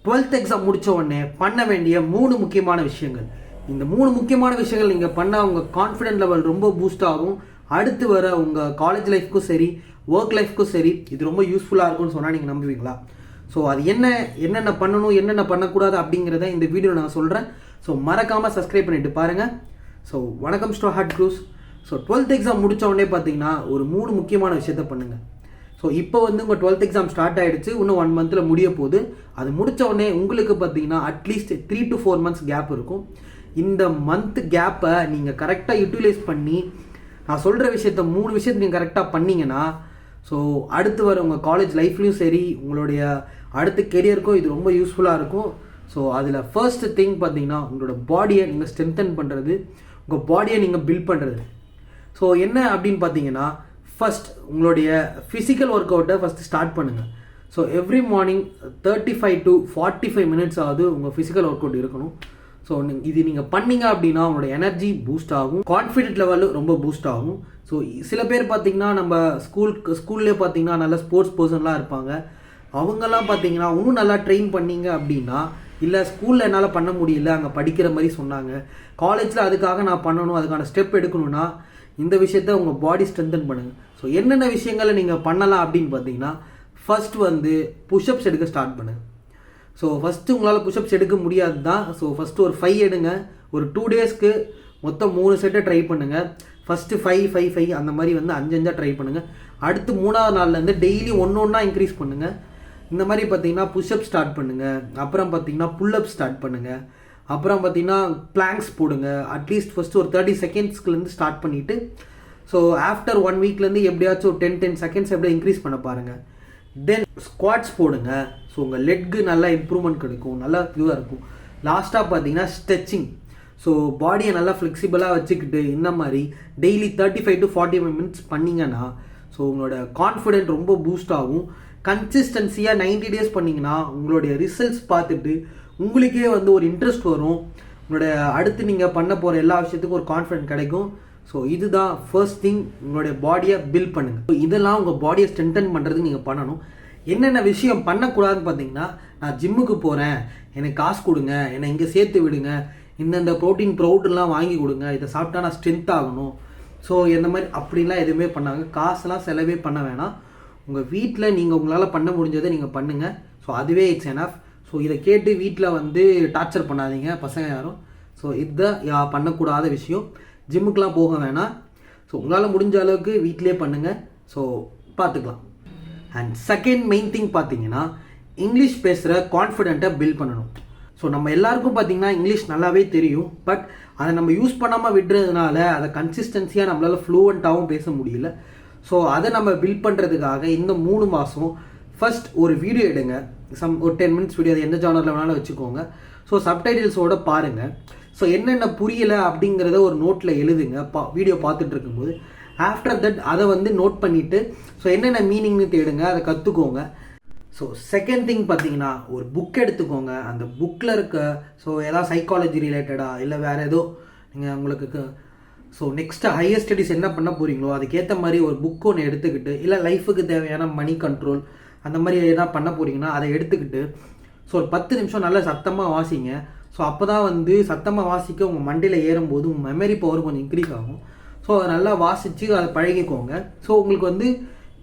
12th exam முடித்த உடனே பண்ண வேண்டிய 3 முக்கியமான விஷயங்கள். இந்த 3 முக்கியமான விஷயங்கள் நீங்கள் பண்ணால் உங்கள் கான்ஃபிடென்ட் லெவல் ரொம்ப பூஸ்ட் ஆகும். அடுத்து வர உங்கள் காலேஜ் லைஃப்க்கும் சரி, ஒர்க் லைஃப்க்கும் சரி, இது ரொம்ப யூஸ்ஃபுல்லாக இருக்கும்னு சொன்னால் நீங்கள் நம்புவீங்களா? ஸோ அது என்னென்ன பண்ணணும், என்னென்ன பண்ணக்கூடாது அப்படிங்கிறத இந்த வீடியோ நான் சொல்கிறேன். ஸோ மறக்காமல் சப்ஸ்கிரைப் பண்ணிட்டு பாருங்கள். ஸோ வணக்கம் ஸ்டோ ஹார்ட் க்ரூஸ். ஸோ 12th எக்ஸாம் முடித்த உடனே பார்த்தீங்கன்னா ஒரு 3 முக்கியமான விஷயத்த பண்ணுங்கள். ஸோ இப்போ உங்கள் 12th எக்ஸாம் ஸ்டார்ட் ஆகிடுச்சு, இன்னும் 1 மந்தில் முடிய போகுது. அது முடித்த உடனே உங்களுக்கு பார்த்தீங்கன்னா அட்லீஸ்ட் 3 to 4 months கேப் இருக்கும். இந்த மந்த் கேப்பை நீங்கள் கரெக்டாக யூட்டிலைஸ் பண்ணி நான் சொல்கிற விஷயத்த 3 விஷயத்தை நீங்கள் கரெக்டாக பண்ணிங்கன்னா ஸோ அடுத்து வர உங்கள் காலேஜ் லைஃப்லையும் சரி, உங்களுடைய அடுத்த கெரியருக்கும் இது ரொம்ப யூஸ்ஃபுல்லாக இருக்கும். ஸோ அதில் ஃபர்ஸ்ட் திங் பார்த்தீங்கன்னா உங்களோட பாடியை நீங்கள் ஸ்ட்ரென்தன் பண்ணுறது, உங்கள் பாடியை நீங்கள் பில்ட் பண்ணுறது. ஸோ என்ன அப்படின்னு பார்த்தீங்கன்னா, ஃபஸ்ட் உங்களுடைய ஃபிசிக்கல் ஒர்க் அவுட்டை ஃபஸ்ட்டு ஸ்டார்ட் பண்ணுங்கள். So every morning 35 to 45 minutes ஆகுது உங்கள் ஃபிசிக்கல் ஒர்க் அவுட் இருக்கணும். ஸோ இது நீங்கள் பண்ணீங்க அப்படின்னா உங்களோட எனர்ஜி பூஸ்ட் ஆகும், கான்ஃபிடென்ட் லெவலு ரொம்ப பூஸ்ட் ஆகும். ஸோ சில பேர் பார்த்தீங்கன்னா நம்ம ஸ்கூல்லே பார்த்தீங்கன்னா நல்ல ஸ்போர்ட்ஸ் பர்சன்லாம் இருப்பாங்க. அவங்கெல்லாம் பார்த்தீங்கன்னா இன்னும் நல்லா ட்ரெயின் பண்ணீங்க அப்படின்னா, இல்லை ஸ்கூலில் என்னால் பண்ண முடியல, அங்கே படிக்கிற மாதிரி சொன்னாங்க, காலேஜில் அதுக்காக நான் பண்ணணும், அதுக்கான ஸ்டெப் எடுக்கணும்னா இந்த விஷயத்த உங்கள் பாடி ஸ்ட்ரென்தன் பண்ணுங்கள். ஸோ என்னென்ன விஷயங்களை நீங்கள் பண்ணலாம் அப்படின்னு பார்த்தீங்கன்னா, ஃபர்ஸ்ட் புஷ்அப்ஸ் எடுக்க ஸ்டார்ட் பண்ணுங்கள். ஸோ ஃபஸ்ட்டு உங்களால் புஷ்அப்ஸ் எடுக்க முடியாது தான். ஸோ ஃபஸ்ட்டு ஒரு 5 எடுங்க. ஒரு 2 daysக்கு மொத்தம் 3 செட்டை ட்ரை பண்ணுங்கள். ஃபஸ்ட்டு 5 அந்த மாதிரி 5 ட்ரை பண்ணுங்கள். அடுத்து 3ஆவது நாள்லேருந்து டெய்லி ஒன்றா இன்க்ரீஸ் பண்ணுங்கள். இந்த மாதிரி பார்த்தீங்கன்னா புஷ்அப் ஸ்டார்ட் பண்ணுங்கள். அப்புறம் பார்த்தீங்கன்னா புல்அப் ஸ்டார்ட் பண்ணுங்கள். அப்புறம் பார்த்தீங்கன்னா பிளாங்க்ஸ் போடுங்க. அட்லீஸ்ட் ஃபஸ்ட்டு ஒரு 30 secondsலேருந்து ஸ்டார்ட் பண்ணிவிட்டு ஸோ ஆஃப்டர் 1 weekலேருந்து எப்படியாச்சும் ஒரு 10 seconds எப்படியா இன்க்ரீஸ் பண்ண பாருங்கள். தென் ஸ்குவாட்ஸ் போடுங்க. ஸோ உங்கள் லெக்கு நல்லா இம்ப்ரூவ்மெண்ட் கிடைக்கும், நல்லா இதுவாக இருக்கும். லாஸ்ட்டாக பார்த்தீங்கன்னா ஸ்ட்ரெச்சிங். ஸோ பாடியை நல்லா ஃப்ளெக்சிபிளாக வச்சுக்கிட்டு இந்த மாதிரி டெய்லி 35 to 45 minutes பண்ணிங்கன்னா ஸோ உங்களோட கான்ஃபிடென்ட் ரொம்ப பூஸ்ட் ஆகும். கன்சிஸ்டன்சியாக 90 days பண்ணிங்கன்னா உங்களுடைய ரிசல்ட்ஸ் பார்த்துட்டு உங்களுக்கே ஒரு இன்ட்ரெஸ்ட் வரும். உங்களுடைய அடுத்து நீங்கள் பண்ண போகிற எல்லா விஷயத்துக்கும் ஒரு கான்ஃபிடென்ட் கிடைக்கும். ஸோ இதுதான் ஃபர்ஸ்ட் திங், உங்களுடைய பாடியை பில்ட் பண்ணுங்கள். இதெல்லாம் உங்கள் பாடியை ஸ்ட்ரென்தன் பண்ணுறதுக்கு நீங்கள் பண்ணணும். என்னென்ன விஷயம் பண்ணக்கூடாதுன்னு பார்த்தீங்கன்னா, நான் ஜிம்முக்கு போகிறேன், எனக்கு காசு கொடுங்க, என்னை இங்கே சேர்த்து விடுங்க, இந்தந்த ப்ரோட்டீன் பவுடர்லாம் வாங்கி கொடுங்க, இதை சாப்பிட்டா நான் ஸ்ட்ரென்த் ஆகணும். ஸோ இந்த மாதிரி அப்படிலாம் எதுவுமே பண்ணாங்க. காசுலாம் செலவே பண்ண வேணாம். உங்கள் வீட்டில் நீங்கள் உங்களால் பண்ண முடிஞ்சதை நீங்கள் பண்ணுங்கள். ஸோ அதுவே இட்ஸ் எனஃப். ஸோ இதை கேட்டு வீட்டில் டார்ச்சர் பண்ணாதீங்க பசங்க யாரும். ஸோ இதுதான் பண்ணக்கூடாத விஷயம். ஜிம்முக்கெலாம் போக வேணாம். ஸோ உங்களால் முடிஞ்ச அளவுக்கு வீட்டிலே பண்ணுங்கள். ஸோ பார்த்துக்கலாம். அண்ட் செகண்ட் மெயின் திங் பார்த்தீங்கன்னா, இங்கிலீஷ் பேசுகிற கான்ஃபிடென்ட்டை பில்ட் பண்ணணும். ஸோ நம்ம எல்லாருக்கும் பார்த்தீங்கன்னா இங்கிலீஷ் நல்லாவே தெரியும். பட் அதை நம்ம யூஸ் பண்ணாமல் விடுறதுனால அதை கன்சிஸ்டன்சியாக நம்மளால் ஃப்ளூவெண்ட்டாகவும் பேச முடியல. ஸோ அதை நம்ம பில்ட் பண்ணுறதுக்காக இந்த 3 மாதம் ஃபர்ஸ்ட் ஒரு வீடியோ எடுங்க. ஒரு 10 minutes வீடியோ, அது எந்த ஜானரில் வேணாலும் வச்சுக்கோங்க. ஸோ சப்டைட்டில்ஸோடு பாருங்கள். ஸோ என்னென்ன புரியலை அப்படிங்கிறத ஒரு நோட்டில் எழுதுங்க வீடியோ பார்த்துட்டு இருக்கும்போது. ஆஃப்டர் தட் அதை நோட் பண்ணிவிட்டு ஸோ என்னென்ன மீனிங்னு தேடுங்க, அதை கற்றுக்கோங்க. ஸோ செகண்ட் திங் பார்த்தீங்கன்னா, ஒரு புக் எடுத்துக்கோங்க. அந்த புக்கில் இருக்க ஸோ ஏதாவது சைக்காலஜி ரிலேட்டடாக இல்லை வேறு ஏதோ நீங்கள் உங்களுக்கு ஸோ நெக்ஸ்ட்டு ஹையர் ஸ்டடீஸ் என்ன பண்ண போகிறீங்களோ அதுக்கேற்ற மாதிரி ஒரு புக் ஒன்று எடுத்துக்கிட்டு, இல்லை லைஃபுக்கு தேவையான மணி கண்ட்ரோல் அந்த மாதிரி எதாவது பண்ண போகிறீங்கன்னா அதை எடுத்துக்கிட்டு ஸோ ஒரு 10 நிமிஷம் நல்லா சத்தமாக வாசிங்க. ஸோ அப்போ தான் சத்தமாக வாசிக்க உங்கள் மண்டையில் ஏறும்போது உங்கள் மெமரி பவர் கொஞ்சம் இன்க்ரீஸ் ஆகும். ஸோ அதை நல்லா வாசித்து அதை பழகிக்கோங்க. ஸோ உங்களுக்கு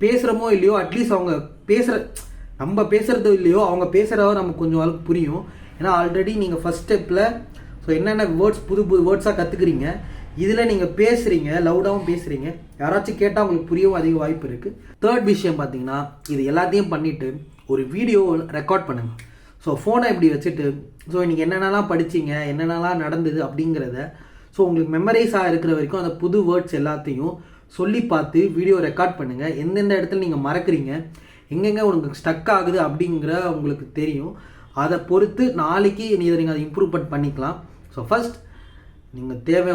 பேசுகிறோமோ இல்லையோ, அட்லீஸ்ட் அவங்க நம்ம பேசுகிறதோ இல்லையோ, அவங்க பேசுகிறவோ நமக்கு கொஞ்சம் அளவுக்கு புரியும். ஏன்னா ஆல்ரெடி நீங்கள் ஃபஸ்ட் ஸ்டெப்பில் ஸோ என்னென்ன புது வேர்ட்ஸாக கற்றுக்குறீங்க, இதில் நீங்கள் பேசுகிறீங்க, லவுடாகவும் பேசுகிறீங்க, யாராச்சும் கேட்டால் உங்களுக்கு புரியவும் அதிக வாய்ப்பு இருக்குது. தேர்ட் விஷயம் பார்த்தீங்கன்னா, இது எல்லாத்தையும் பண்ணிவிட்டு ஒரு வீடியோ ரெக்கார்ட் பண்ணுங்கள். ஸோ ஃபோனை இப்படி வச்சுட்டு ஸோ இன்றைக்கி என்னென்னலாம் படிச்சிங்க, என்னென்னலாம் நடந்தது அப்படிங்கிறத ஸோ உங்களுக்கு மெமரைஸாக இருக்கிற வரைக்கும் அந்த புது வேர்ட்ஸ் எல்லாத்தையும் சொல்லி பார்த்து வீடியோ ரெக்கார்ட் பண்ணுங்கள். எந்தெந்த இடத்துல நீங்கள் மறக்கிறீங்க, எங்கெங்கே உங்களுக்கு ஸ்டக் ஆகுது அப்படிங்கிற உங்களுக்கு தெரியும். அதை பொறுத்து நாளைக்கு நீங்கள் அதை இம்ப்ரூவ்மெண்ட் பண்ணிக்கலாம். ஸோ ஃபஸ்ட் நீங்கள் தேவை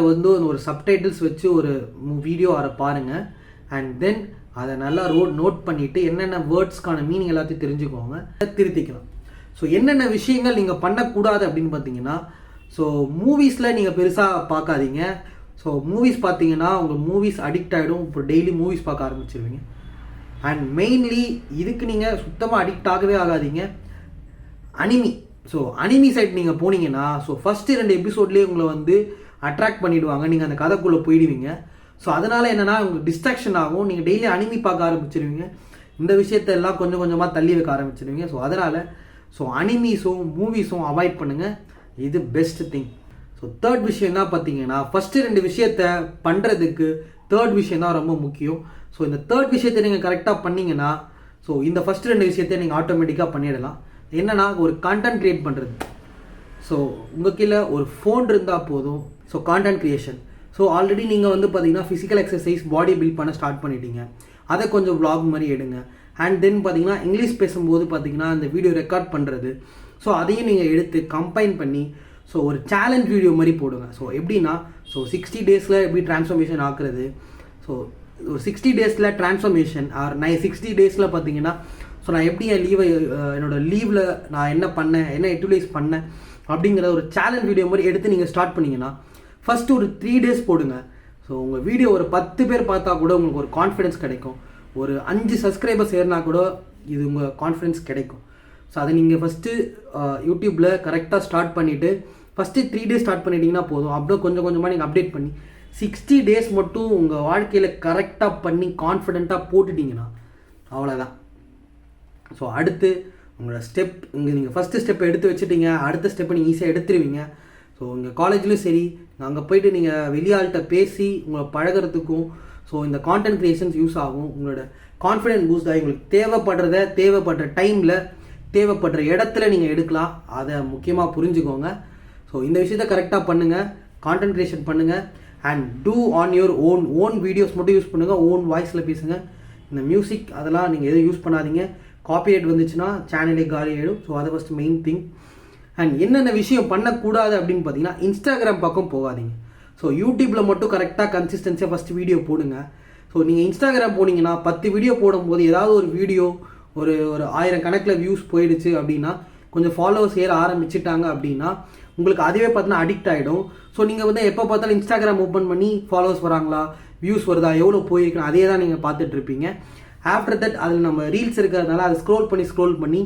ஒரு சப்டைட்டில்ஸ் வச்சு ஒரு வீடியோ அதை பாருங்கள். அண்ட் தென் அதை நல்லா நோட் பண்ணிவிட்டு என்னென்ன வேர்ட்ஸ்க்கான மீனிங் எல்லாத்தையும் தெரிஞ்சுக்கோங்க, திருத்திக்கலாம். ஸோ என்னென்ன விஷயங்கள் நீங்கள் பண்ணக்கூடாது அப்படின்னு பார்த்தீங்கன்னா, ஸோ மூவிஸில் நீங்கள் பெருசாக பார்க்காதீங்க. ஸோ மூவிஸ் பார்த்தீங்கன்னா உங்கள் மூவிஸ் அடிக்ட் ஆகிடும். இப்போ டெய்லி மூவிஸ் பார்க்க ஆரம்பிச்சிருவீங்க. அண்ட் மெயின்லி இதுக்கு நீங்கள் சுத்தமாக அடிக்ட் ஆகவே ஆகாதீங்க. அனிமி ஸோ அனிமி சைட் நீங்கள் போனீங்கன்னா ஸோ ஃபஸ்ட்டு 2 எபிசோட்லேயே உங்களை வந்து அட்ராக்ட் பண்ணிவிடுவாங்க, நீங்கள் அந்த கதைக்குள்ளே போயிடுவீங்க. ஸோ அதனால் என்னென்னா உங்களுக்கு டிஸ்ட்ராக்ஷன் ஆகும், நீங்கள் டெய்லி அனிமி பார்க்க ஆரம்பிச்சிருவீங்க, இந்த விஷயத்த எல்லாம் கொஞ்சம் கொஞ்சமாக தள்ளி வைக்க ஆரம்பிச்சிருவீங்க. ஸோ அதனால் அனிமீஸும் மூவிஸும் அவாய்ட் பண்ணுங்கள், இது பெஸ்ட் திங். ஸோ தேர்ட் விஷயம் என்ன பார்த்தீங்கன்னா, ஃபஸ்ட்டு 2 விஷயத்த பண்ணுறதுக்கு தேர்ட் விஷயம் தான் ரொம்ப முக்கியம். ஸோ இந்த தேர்ட் விஷயத்தை நீங்கள் கரெக்டாக பண்ணிங்கன்னா ஸோ இந்த ஃபஸ்ட்டு 2 விஷயத்தை நீங்கள் ஆட்டோமேட்டிக்காக பண்ணிடலாம். என்னென்னா ஒரு கான்டென்ட் க்ரியேட் பண்ணுறது. ஸோ உங்கள் கீழே ஒரு ஃபோன் இருந்தால் போதும். So content creation. So already நீங்கள் வந்து பார்த்தீங்கன்னா ஃபிசிக்கல் எக்ஸசைஸ் பாடி பில்ட் பண்ண ஸ்டார்ட் பண்ணிட்டீங்க, அதை கொஞ்சம் vlog மாதிரி எடுங்க. அண்ட் தென் பார்த்தீங்கன்னா இங்கிலீஷ் பேசும்போது பார்த்தீங்கன்னா அந்த வீடியோ ரெக்கார்ட் பண்ணுறது, ஸோ அதையும் நீங்கள் எடுத்து கம்பைன் பண்ணி ஸோ ஒரு சேலஞ்ச் வீடியோ மாதிரி போடுங்க. ஸோ எப்படின்னா 60 டேஸில் எப்படி ட்ரான்ஸ்ஃபர்மேஷன் ஆக்குறது, ஸோ ஒரு 60 டேஸில் ட்ரான்ஸ்ஃபர்மேஷன் ஆர் நான் 60 டேஸில் பார்த்தீங்கன்னா ஸோ நான் எப்படி என் என்னோடய லீவில் நான் என்ன பண்ணேன், என்ன யூட்டிலைஸ் பண்ணேன் அப்படிங்கிற ஒரு சேலஞ்ச் வீடியோ மாதிரி எடுத்து நீங்கள் ஸ்டார்ட் பண்ணிங்கன்னா ஃபஸ்ட்டு ஒரு 3 டேஸ் போடுங்க. ஸோ உங்கள் வீடியோ ஒரு 10 பேர் பார்த்தா கூட உங்களுக்கு ஒரு கான்ஃபிடன்ஸ் கிடைக்கும். ஒரு 5 சப்ஸ்கிரைபர்ஸ் ஏறினா கூட இது உங்கள் கான்ஃபிடன்ஸ் கிடைக்கும். ஸோ அதை நீங்கள் ஃபஸ்ட்டு யூடியூப்பில் கரெக்டாக ஸ்டார்ட் பண்ணிவிட்டு ஃபஸ்ட்டு 3 டேஸ் ஸ்டார்ட் பண்ணிட்டீங்கன்னா போதும். அப்படியே கொஞ்சம் கொஞ்சமாக நீங்கள் அப்டேட் பண்ணி 60 டேஸ் மட்டும் உங்கள் வாழ்க்கையில் கரெக்டாக பண்ணி கான்ஃபிடென்ட்டாக போட்டுட்டிங்கன்னா அவ்வளோதான். ஸோ அடுத்து உங்களோட ஸ்டெப் இங்கே நீங்கள் ஃபஸ்ட்டு ஸ்டெப்பை எடுத்து வச்சுட்டீங்க, அடுத்த ஸ்டெப்பை நீங்கள் ஈஸியாக எடுத்துருவீங்க. ஸோ உங்கள் காலேஜ்லேயும் சரி, அங்கே போயிட்டு நீங்கள் வெளியாள்கிட்ட பேசி உங்களை பழகிறதுக்கும் ஸோ இந்த கான்டென்ட் க்ரியேஷன்ஸ் யூஸ் ஆகும். உங்களோட கான்ஃபிடென்ட் பூஸ்ட் ஆகி உங்களுக்கு தேவைப்படுற டைமில் தேவைப்படுற இடத்துல நீங்கள் எடுக்கலாம். அதை முக்கியமாக புரிஞ்சுக்கோங்க. ஸோ இந்த விஷயத்த கரெக்டாக பண்ணுங்கள், கான்டென்ட் க்ரியேஷன் பண்ணுங்கள். And do on your own videos மட்டும் யூஸ் பண்ணுங்கள், ஓன் வாய்ஸில் பேசுங்க. இந்த மியூசிக் அதெல்லாம் நீங்கள் எதுவும் யூஸ் பண்ணாதீங்க. காப்பிரைட் வந்துச்சுன்னா சேனலே காலி ஆகிடும். ஸோ அதை ஃபஸ்ட்டு மெயின் திங். அண்ட் என்னென்ன விஷயம் பண்ணக்கூடாது அப்படின்னு பார்த்தீங்கன்னா, இன்ஸ்டாகிராம் பக்கம் போகாதீங்க. ஸோ யூடியூப்பில் மட்டும் கரெக்டாக கன்சிஸ்டன்சியாக ஃபஸ்ட்டு வீடியோ போடுங்க. ஸோ நீங்கள் இன்ஸ்டாகிராம் போனீங்கன்னா 10 வீடியோ போடும்போது ஏதாவது ஒரு வீடியோ ஒரு 1000 கணக்கில் வியூஸ் போயிடுச்சு அப்படின்னா, கொஞ்சம் ஃபாலோவர்ஸ் ஏற ஆரம்பிச்சிட்டாங்க அப்படின்னா உங்களுக்கு அதுவே பார்த்தீங்கன்னா அடிக்ட் ஆகிடும். ஸோ நீங்கள் வந்து எப்போ பார்த்தாலும் இன்ஸ்டாகிராம் ஓப்பன் பண்ணி ஃபாலோவர்ஸ் வராங்களா, வியூஸ் வருதா, எவ்வளோ போயிருக்கணும், அதே தான் நீங்கள் பார்த்துட்ருப்பீங்க. ஆஃப்டர் தட் அதில் நம்ம ரீல்ஸ் இருக்கிறதுனால அதை ஸ்க்ரோல் பண்ணி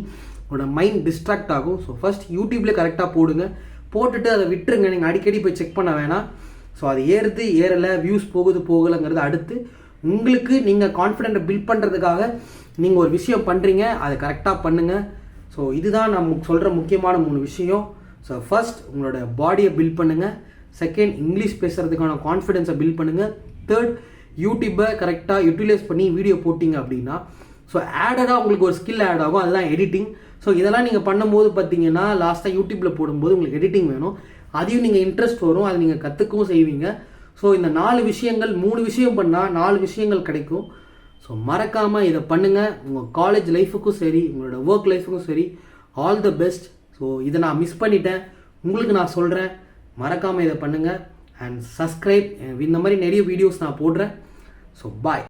உங்களோட மைண்ட் டிஸ்ட்ராக்ட் ஆகும். ஸோ ஃபஸ்ட் யூடியூப்லேயே கரெக்டாக போட்டுட்டு அதை விட்டுருங்க. நீங்கள் அடிக்கடி போய் செக் பண்ண வேணாம். ஸோ அது ஏறலை, வியூஸ் போகலைங்கிறது அடுத்து. உங்களுக்கு நீங்கள் கான்ஃபிடென்ட்டை பில்ட் பண்ணுறதுக்காக நீங்கள் ஒரு விஷயம் பண்ணுறீங்க, அதை கரெக்டாக பண்ணுங்கள். ஸோ இதுதான் நம்ம சொல்கிற முக்கியமான 3 விஷயம். ஸோ ஃபர்ஸ்ட் உங்களோட பாடியை பில்ட் பண்ணுங்கள். செகண்ட் இங்கிலீஷ் பேசுகிறதுக்கான கான்ஃபிடென்ஸை பில்ட் பண்ணுங்கள். தேர்ட் யூடியூப்பை கரெக்டாக யூட்டிலைஸ் பண்ணி வீடியோ போட்டிங்க அப்படின்னா ஸோ ஆடடாக உங்களுக்கு ஒரு ஸ்கில் ஆட் ஆகும், அதுதான் எடிட்டிங். ஸோ இதெல்லாம் நீங்கள் பண்ணும்போது பார்த்தீங்கன்னா லாஸ்ட்டாக யூடியூப்பில் போடும்போது உங்களுக்கு எடிட்டிங் வேணும், அதையும் நீங்கள் இன்ட்ரெஸ்ட் வரும், அதை நீங்கள் கற்றுக்கவும் செய்வீங்க. ஸோ இந்த 4 விஷயங்கள் 3 விஷயம் பண்ணால் 4 விஷயங்கள் கிடைக்கும். ஸோ மறக்காமல் இதை பண்ணுங்கள். உங்கள் காலேஜ் லைஃபுக்கும் சரி, உங்களோட ஒர்க் லைஃபுக்கும் சரி, ஆல் த பெஸ்ட். ஸோ இதை நான் மிஸ் பண்ணிட்டேன், உங்களுக்கு நான் சொல்கிறேன், மறக்காமல் இதை பண்ணுங்கள். And subscribe. இந்த மாதிரி நிறைய வீடியோஸ் நான் போடுறேன். So bye.